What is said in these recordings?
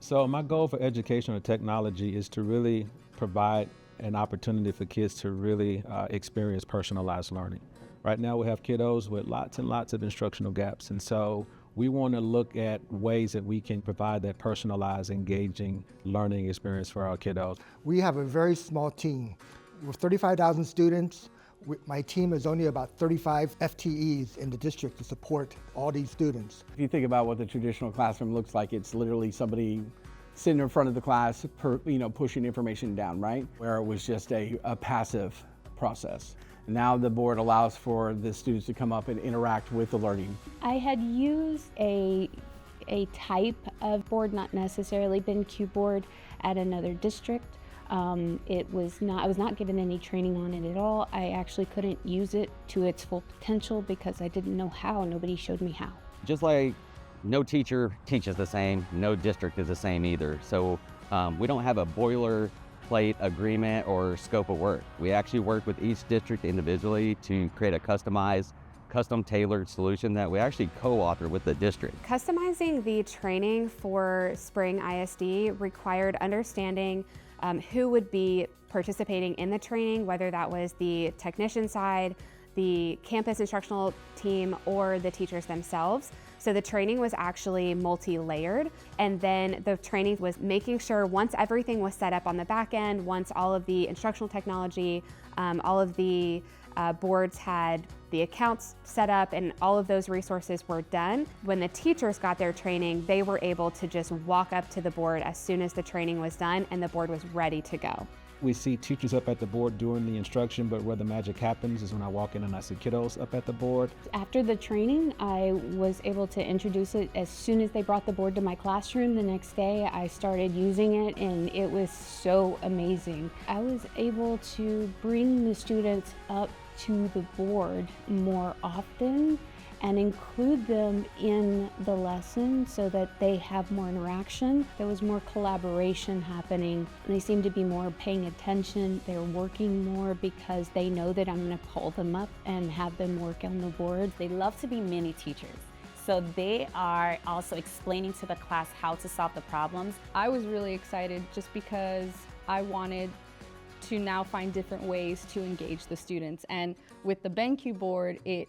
So my goal for educational technology is to really provide an opportunity for kids to really experience personalized learning. Right now we have kiddos with lots and lots of instructional gaps, and so we want to look at ways that we can provide that personalized, engaging learning experience for our kiddos. We have a very small team. With 35,000 students, my team is only about 35 FTEs in the district to support all these students. If you think about what the traditional classroom looks like, it's literally somebody sitting in front of the class, pushing information down, right? Where it was just a passive process. Now the board allows for the students to come up and interact with the learning. I had used a type of board, not necessarily BenQ Board, at another district. I was not given any training on it at all. I actually couldn't use it to its full potential because I didn't know how. Nobody showed me how. Just like no teacher teaches the same, no district is the same either. So we don't have a boilerplate agreement or scope of work. We actually work with each district individually to create a custom tailored solution that we actually co-author with the district. Customizing the training for Spring ISD required understanding who would be participating in the training, whether that was the technician side, the campus instructional team, or the teachers themselves. So the training was actually multi-layered, and then the training was making sure once everything was set up on the back end, once all of the instructional technology, all of the boards had the accounts set up and all of those resources were done. When the teachers got their training, they were able to just walk up to the board as soon as the training was done and the board was ready to go. We see teachers up at the board doing the instruction, but where the magic happens is when I walk in and I see kiddos up at the board. After the training, I was able to introduce it as soon as they brought the board to my classroom. The next day, I started using it, and it was so amazing. I was able to bring the students up to the board more often and include them in the lesson so that they have more interaction. There was more collaboration happening. They seem to be more paying attention. They're working more because they know that I'm going to call them up and have them work on the board. They love to be mini teachers. So they are also explaining to the class how to solve the problems. I was really excited just because I wanted to now find different ways to engage the students. And with the BenQ board, it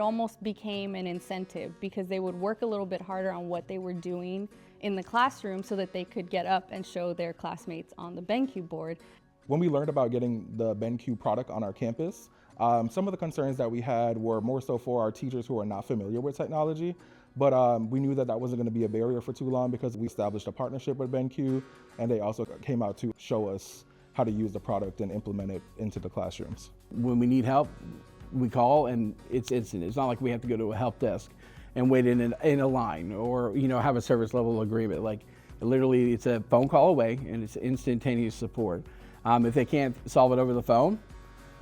almost became an incentive because they would work a little bit harder on what they were doing in the classroom so that they could get up and show their classmates on the BenQ board. When we learned about getting the BenQ product on our campus, some of the concerns that we had were more so for our teachers who are not familiar with technology, but we knew that that wasn't going to be a barrier for too long because we established a partnership with BenQ, and they also came out to show us how to use the product and implement it into the classrooms. When we need help, we call and it's instant. It's not like we have to go to a help desk and wait in a line or have a service level agreement. Like literally it's a phone call away and it's instantaneous support. If they can't solve it over the phone,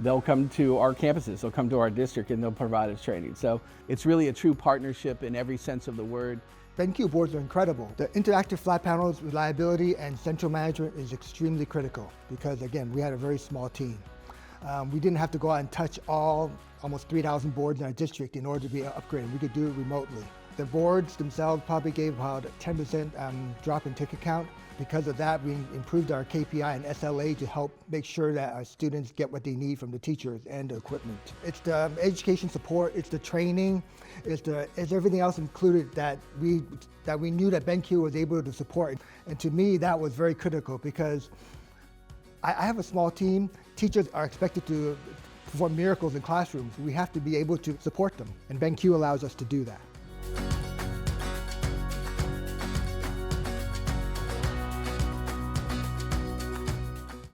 they'll come to our campuses, they'll come to our district and they'll provide us training. So it's really a true partnership in every sense of the word. BenQ boards are incredible. The interactive flat panels, reliability, and central management is extremely critical because, again, we had a very small team. We didn't have to go out and touch almost 3,000 boards in our district in order to be upgraded. We could do it remotely. The boards themselves probably gave about a 10% drop in ticket count. Because of that, we improved our KPI and SLA to help make sure that our students get what they need from the teachers and the equipment. It's the education support, it's the training, it's everything else included that we knew that BenQ was able to support. And to me, that was very critical because I have a small team. Teachers are expected to perform miracles in classrooms. We have to be able to support them, and BenQ allows us to do that.